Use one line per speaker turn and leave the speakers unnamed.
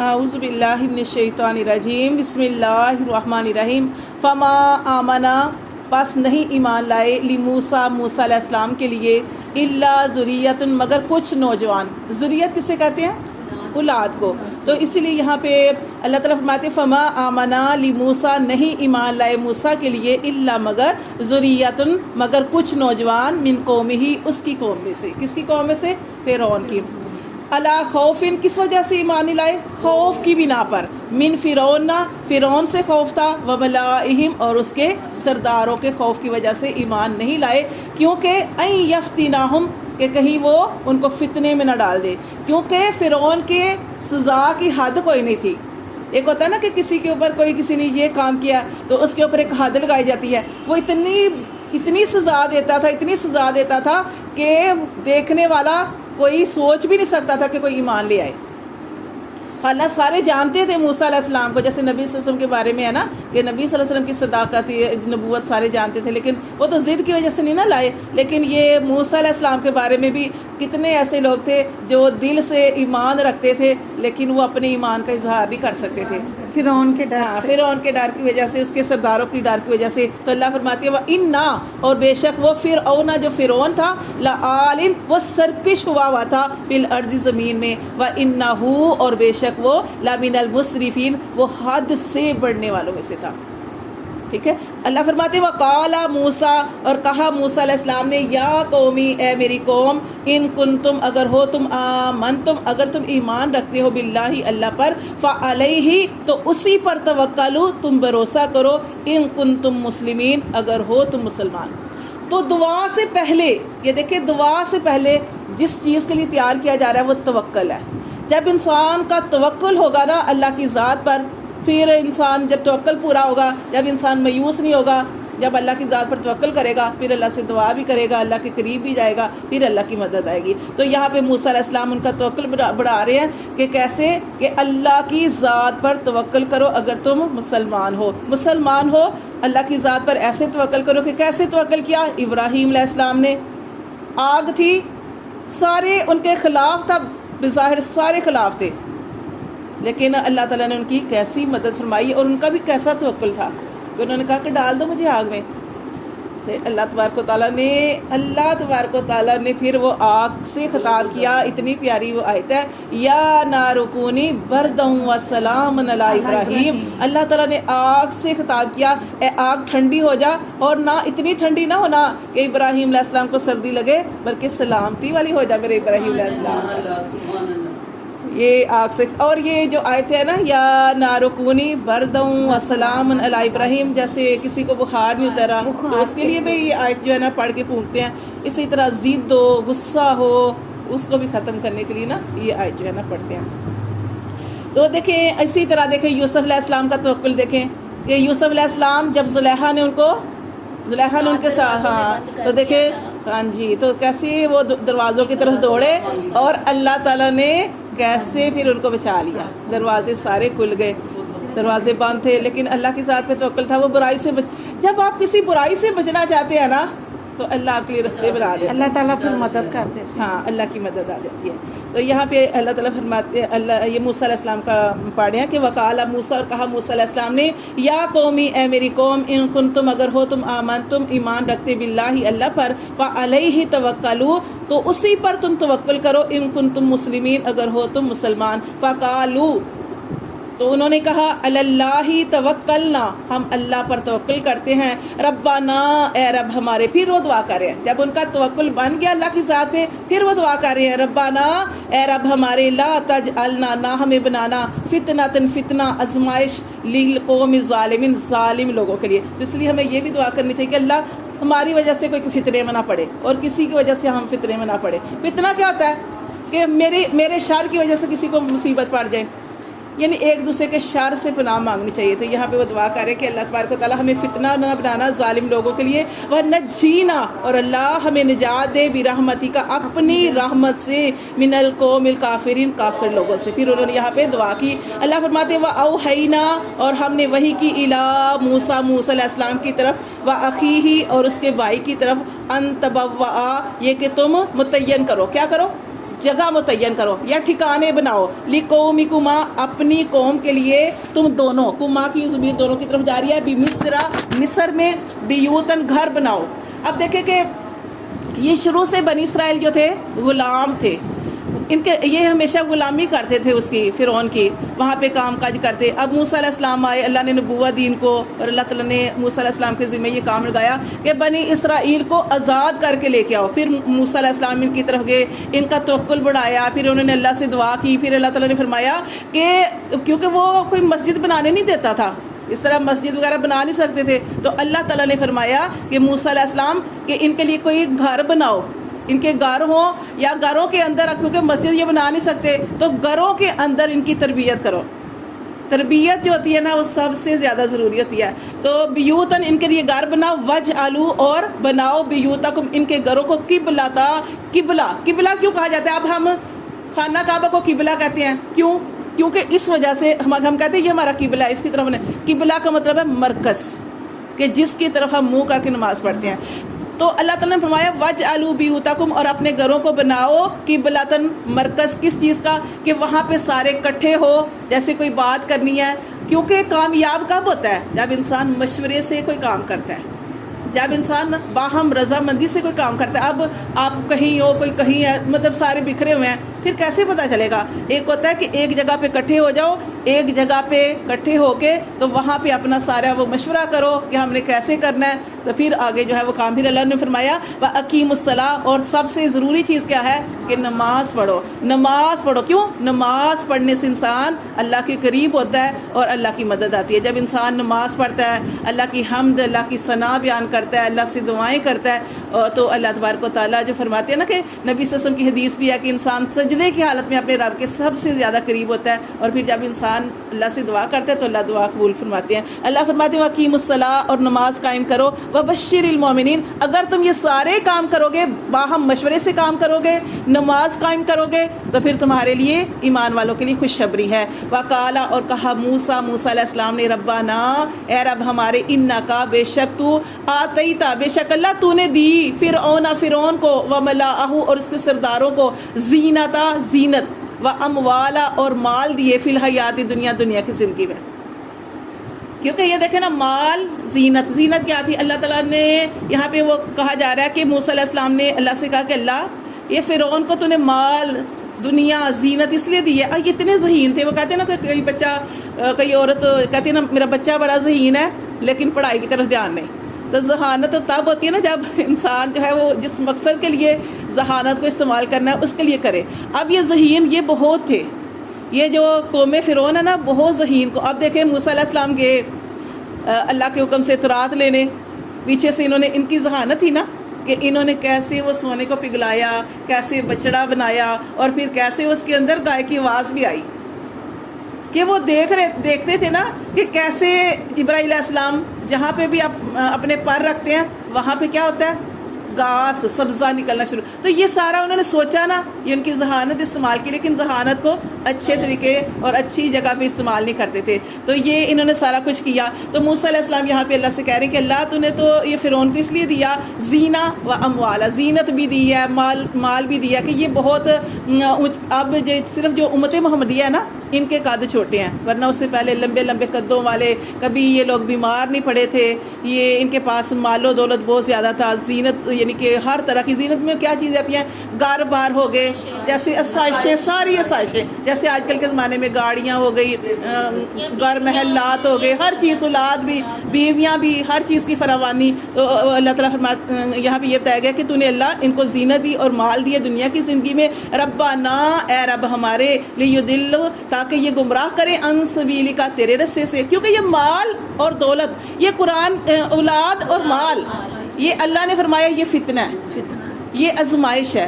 اعوذ باللہ من الشیطان الرجیم بسم اللہ الرحمن الرحیم فما آمنا پس نہیں ایمان لائے لموسیٰ موسیٰ علیہ السلام کے لیے الا ذریۃ مگر کچھ نوجوان. ذریت کسے کہتے ہیں؟ اولاد کو. تو اسی لیے یہاں پہ اللہ تعالیٰ فرماتے فما آمنا لموسیٰ نہیں ایمان لائے موسیٰ کے لیے الا مگر ذریۃ مگر کچھ نوجوان من قومہ اس کی قوم میں سے. کس کی قوم میں سے؟ فرعون کی. علی خوفن کس وجہ سے ایمان نہیں لائے؟ خوف کی بنا پر. من فرعون فرعون سے خوف تھا، وملائہم اور اس کے سرداروں کے خوف کی وجہ سے ایمان نہیں لائے، کیونکہ ان یفتنہم کہ کہیں وہ ان کو فتنے میں نہ ڈال دے. کیونکہ فرعون کے سزا کی حد کوئی نہیں تھی. ایک ہوتا ہے نا کہ کسی کے اوپر کسی نے یہ کام کیا تو اس کے اوپر ایک حد لگائی جاتی ہے. وہ اتنی سزا دیتا تھا کہ دیکھنے والا کوئی سوچ بھی نہیں سکتا تھا کہ کوئی ایمان لے آئے. حالانکہ سارے جانتے تھے موسیٰ علیہ السلام کو، جیسے نبی صلی اللہ علیہ وسلم کے بارے میں ہے نا کہ نبی صلی اللہ علیہ وسلم کی صداقت نبوت سارے جانتے تھے، لیکن وہ تو ضد کی وجہ سے نہیں نہ لائے. لیکن یہ موسیٰ علیہ السلام کے بارے میں بھی کتنے ایسے لوگ تھے جو دل سے ایمان رکھتے تھے لیکن وہ اپنے ایمان کا اظہار بھی کر سکتے تھے
فرعون کے ڈر سے.
فرعون کے ڈر کی وجہ سے، اس کے سرداروں کی ڈر کی وجہ سے. تو اللہ فرماتی ہے وَإِنَّا اور بے شک وہ فرعون جو فرعون تھا لعالٍ وہ سرکش ہوا تھا فی الارض زمین میں، وَإِنَّهُ اور بے شک وہ لَمِنَ الْمُسْرِفِينَ وہ حد سے بڑھنے والوں میں سے تھا. ٹھیک ہے. اللہ فرماتے وقال موسیٰ اور کہا موسیٰ علیہ السلام نے یا قومی اے میری قوم ان کنتم اگر ہو تم آمنتم اگر تم ایمان رکھتے ہو باللہ اللہ پر فعلیہ تو اسی پر توکلوا تم بھروسہ کرو ان کنتم مسلمین اگر ہو تم مسلمان. تو دعا سے پہلے یہ دیکھیں دعا سے پہلے جس چیز کے لیے تیار کیا جا رہا ہے وہ توکل ہے. جب انسان کا توکل ہوگا نا اللہ کی ذات پر، پھر انسان جب توکل پورا ہوگا، جب انسان مایوس نہیں ہوگا، جب اللہ کی ذات پر توکل کرے گا پھر اللہ سے دعا بھی کرے گا، اللہ کے قریب بھی جائے گا، پھر اللہ کی مدد آئے گی. تو یہاں پہ موسیٰ علیہ السلام ان کا توکل بڑھا رہے ہیں کہ کیسے کہ اللہ کی ذات پر توکل کرو اگر تم مسلمان ہو اللہ کی ذات پر ایسے توکل کرو کہ کیسے توکل کیا. ابراہیم علیہ السلام نے آگ تھی، سارے ان کے خلاف تھا، بظاہر سارے خلاف تھے، لیکن اللہ تعالیٰ نے ان کی کیسی مدد فرمائی اور ان کا بھی کیسا توکل تھا کہ انہوں نے کہا کہ ڈال دو مجھے آگ میں. اللہ تبارک و تعالیٰ نے پھر وہ آگ سے خطاب کیا. اتنی پیاری وہ آیت ہے یا نار کونی برداً وسلاما علی ابراہیم. اللہ تعالیٰ نے آگ سے خطاب کیا اے آگ ٹھنڈی ہو جا، اور نہ اتنی ٹھنڈی نہ ہونا کہ ابراہیم علیہ السلام کو سردی لگے، بلکہ سلامتی والی ہو جا میرے ابراہیم علیہ السلام. یہ آگ سے. اور یہ جو آیت ہے نا یا نار کونی برداً وسلاما علی ابراہیم، جیسے کسی کو بخار نہیں اترا تو اس کے لیے بھی یہ آیت جو ہے نا پڑھ کے پھونکتے ہیں. اسی طرح ضد ہو، غصہ ہو، اس کو بھی ختم کرنے کے لیے نا یہ آیت جو ہے نا پڑھتے ہیں. تو دیکھیں اسی طرح دیکھیں یوسف علیہ السلام کا توکل دیکھیں کہ یوسف علیہ السلام جب زلیخا نے ان کے ساتھ تو دیکھیں ہاں جی تو کیسے وہ دروازوں کی طرف دوڑے اور اللہ تعالیٰ نے کیسے پھر ان کو بچا لیا. دروازے سارے کھل گئے، دروازے بند تھے لیکن اللہ کی ذات پہ توکل تھا. وہ برائی سے جب آپ کسی برائی سے بچنا چاہتے ہیں نا تو اللہ آپ کے لیے رستے بنا دیتے ہیں،
اللہ تعالیٰ پھر مدد کرتے ہیں.
ہاں اللہ کی مدد آ جاتی ہے. تو یہاں پہ اللہ تعالیٰ فرماتے ہیں یہ موسیٰ علیہ السلام کا پڑھے ہیں کہ وقال موسیٰ اور کہا موسیٰ علیہ السلام نے یا قومی اے میری قوم ان کنتم اگر ہو تم آمنتم ایمان رکھتے باللہ اللہ پر فعلیہ توکلوا تو اسی پر تم توکل کرو ان کنتم مسلمین اگر ہو تم مسلمان. فقالوا تو انہوں نے کہا اللہ توکلنا ہم اللہ پر توکل کرتے ہیں، ربنا اے رب ہمارے. پھر وہ دعا کر رہے ہیں جب ان کا توکل بن گیا اللہ کی ذات پہ، پھر وہ دعا کر رہے ہیں ربنا اے رب ہمارے لا تجعلنا نہ ہمیں بنانا فتنہ آزمائش للقوم الظالمین ظالم لوگوں کے لیے. تو اس لیے ہمیں یہ بھی دعا کرنی چاہیے کہ اللہ ہماری وجہ سے کوئی فتنے میں نہ پڑے اور کسی کی وجہ سے ہم فتنے میں نہ پڑے. فتنہ کیا ہوتا ہے کہ میرے شر کی وجہ سے کسی کو مصیبت پڑ جائے، یعنی ایک دوسرے کے شر سے پناہ مانگنی چاہیے. تو یہاں پہ وہ دعا کر رہے کہ اللہ تبارک و تعالیٰ ہمیں فتنہ نہ بنانا ظالم لوگوں کے لیے، ونجینا اور اللہ ہمیں نجات دے برحمتی کا اپنی رحمت سے من القوم الکافرین کافر لوگوں سے. پھر انہوں نے یہاں پہ دعا کی. اللہ فرماتے وَأَوْحَيْنَا اور ہم نے وحی کی اِلَىٰ موسیٰ علیہ السلام کی طرف وَأَخِيهِ اور اس کے بھائی کی طرف ان تبوّأ یہ کہ تم متعین کرو. کیا کرو؟ جگہ متعین کرو یا ٹھکانے بناؤ، لِقَوْمِكُمَا اپنی قوم کے لیے، تم دونوں، کما کی ضمیر دونوں کی طرف جاری ہے، بِمِصْرَ مصر میں، بیوتن گھر بناؤ۔ اب دیکھیں کہ یہ شروع سے بنی اسرائیل جو تھے غلام تھے، ان کے یہ ہمیشہ غلامی کرتے تھے اس کی، فرعون کی، وہاں پہ کام کاج کرتے۔ اب موسیٰ علیہ السلام آئے، اللہ نے نبوت دی ان کو، اور اللہ تعالیٰ نے موسیٰ علیہ السلام کے ذمہ یہ کام لگایا کہ بنی اسرائیل کو آزاد کر کے لے کے آؤ۔ پھر موسیٰ علیہ السلام ان کی طرف گئے، ان کا توکل بڑھایا، پھر انہوں نے اللہ سے دعا کی، پھر اللہ تعالیٰ نے فرمایا کہ کیونکہ وہ کوئی مسجد بنانے نہیں دیتا تھا، اس طرح مسجد وغیرہ بنا نہیں سکتے تھے، تو اللہ تعالیٰ نے فرمایا کہ موسیٰ علیہ السلام کہ ان کے لیے کوئی گھر بناؤ، ان کے گھر ہوں یا گھروں کے اندر، کیونکہ مسجد یہ بنا نہیں سکتے تو گھروں کے اندر ان کی تربیت کرو۔ تربیت جو ہوتی ہے نا وہ سب سے زیادہ ضروری ہوتی ہے۔ تو بیوتن ان کے لیے گھر بناؤ، وجعلوا اور بناؤ بیوتکم ان کے گھروں کو قبلتا، قبلہ، قبلہ کیوں کہا جاتا ہے؟ اب ہم خانہ کعبہ کو قبلہ کہتے ہیں، کیوں؟ کیونکہ اس وجہ سے ہم کہتے ہیں یہ ہمارا قبلہ ہے، اس کی طرف قبلہ کا مطلب ہے مرکز، کہ جس کی طرف ہم منہ کر کے نماز پڑھتے ہیں۔ تو اللہ تعالیٰ نے فرمایا وَجْعَلُوا بِيُوتَكُمْ اور اپنے گھروں کو بناؤ قبلۃً مرکز، کس چیز کا؟ کہ وہاں پہ سارے اکٹھے ہو، جیسے کوئی بات کرنی ہے، کیونکہ کامیاب کب ہوتا ہے؟ جب انسان مشورے سے کوئی کام کرتا ہے، جب انسان باہم رضامندی سے کوئی کام کرتا ہے۔ اب آپ کہیں ہو، کوئی کہیں ہے، مطلب سارے بکھرے ہوئے ہیں، پھر کیسے پتہ چلے گا؟ ایک ہوتا ہے کہ ایک جگہ پہ اکٹھے ہو جاؤ، ایک جگہ پہ اکٹھے ہو کے تو وہاں پہ اپنا سارا وہ مشورہ کرو کہ ہم نے کیسے کرنا ہے، تو پھر آگے جو ہے وہ کام۔ پھر اللہ نے فرمایا وَأَقِیمُوا الصَّلَاةَ اور سب سے ضروری چیز کیا ہے؟ کہ نماز پڑھو، نماز پڑھو۔ کیوں؟ نماز پڑھنے سے انسان اللہ کے قریب ہوتا ہے اور اللہ کی مدد آتی ہے۔ جب انسان نماز پڑھتا ہے، اللہ کی حمد، اللہ کی ثنا بیان کرتا ہے، اللہ سے دعائیں کرتا ہے، تو اللہ تبارک و تعالیٰ جو فرماتے ہیں نا کہ نبی صلی اللہ علیہ وسلم کی حدیث بھی ہے کہ انسان سجدے کی حالت میں اپنے رب کے سب سے زیادہ قریب ہوتا ہے، اور پھر جب انسان اللہ سے دعا کرتا ہے تو اللہ دعا قبول فرماتے ہیں۔ اللہ فرماتے ہیں وَأَقِیمُوا الصَّلَاةَ اور نماز قائم کرو، وَبَشِّرِ الْمُؤْمِنِينَ اگر تم یہ سارے کام کرو گے، باہم مشورے سے کام کرو گے، نماز قائم کرو گے، تو پھر تمہارے لیے ایمان والوں کے لیے خوشخبری ہے۔ وَقَالَ اور کہا موسیٰ علیہ السلام نے ربنا اے رب ہمارے، انکا بے شک تو، آتیتا بے شک اللہ تو نے دی، فرعون کو، وملأہ اور اس کے سرداروں کو، زینتا زینت، واموالا اور مال دیے، فی الحیات دنیا دنیا کی زندگی میں۔ کیونکہ یہ دیکھیں نا مال، زینت، زینت کیا تھی؟ اللہ تعالیٰ نے یہاں پہ وہ کہا جا رہا ہے کہ موسیٰ علیہ السلام نے اللہ سے کہا کہ اللہ یہ فرعون کو تو نے مال، دنیا، زینت اس لیے دی ہے، اور یہ اتنے ذہین تھے۔ وہ کہتے ہیں نا کہ کئی بچہ، کئی عورت کہتی ہے نا میرا بچہ بڑا ذہین ہے لیکن پڑھائی کی طرف دھیان نہیں۔ تو ذہانت تو تب ہوتی ہے نا جب انسان جو ہے وہ جس مقصد کے لیے ذہانت کو استعمال کرنا ہے اس کے لیے کرے۔ اب یہ ذہین یہ بہت تھے، یہ جو قوم فرعون ہے نا بہت ذہین کو۔ اب دیکھیں موسیٰ علیہ السلام گئے اللہ کے حکم سے تورات لینے، پیچھے سے انہوں نے، ان کی ذہانت تھی نا کہ انہوں نے کیسے وہ سونے کو پگھلایا، کیسے بچڑا بنایا، اور پھر کیسے اس کے اندر گائے کی آواز بھی آئی، کہ وہ دیکھتے تھے نا کہ کیسے جبرائیل علیہ السلام جہاں پہ بھی اپنے پر رکھتے ہیں وہاں پہ کیا ہوتا ہے؟ گھاس، سبزہ نکلنا شروع۔ تو یہ سارا انہوں نے سوچا نا، یہ ان کی ذہانت استعمال کی، لیکن ذہانت کو اچھے طریقے اور اچھی جگہ پہ استعمال نہیں کرتے تھے، تو یہ انہوں نے سارا کچھ کیا۔ تو موسیٰ علیہ السلام یہاں پہ اللہ سے کہہ رہے ہیں کہ اللہ تو نے تو یہ فرعون کو اس لیے دیا، زینہ و اموالا، زینت بھی دی ہے، مال بھی دیا، کہ یہ بہت، اب صرف جو امت محمدیہ ہے نا ان کے قد چھوٹے ہیں، ورنہ اس سے پہلے لمبے لمبے قدوں والے، کبھی یہ لوگ بیمار نہیں پڑے تھے، یہ ان کے پاس مال و دولت بہت زیادہ تھا، زینت یعنی کہ ہر طرح کی زینت میں کیا چیزیں آتی ہیں؟ گھر بار ہو گئے، جیسے آسائشیں، ساری آسائشیں، جیسے آج کل کے زمانے میں گاڑیاں ہو گئی، گھر محلات ہو گئے، ہر چیز، اولاد بھی، بیویاں بھی، ہر چیز کی فراوانی۔ تو اللہ تعالیٰ یہاں پہ یہ بتایا گیا کہ تو نے اللہ ان کو زینت دی اور مال دیے دنیا کی زندگی میں، ربنا اے رب ہمارے، لیضلوا تاکہ یہ گمراہ کریں، عن سبیلک تیرے رستے سے۔ کیونکہ یہ مال اور دولت، یہ قرآن، اولاد اور مال، یہ اللہ نے فرمایا یہ فتنہ ہے، یہ آزمائش ہے۔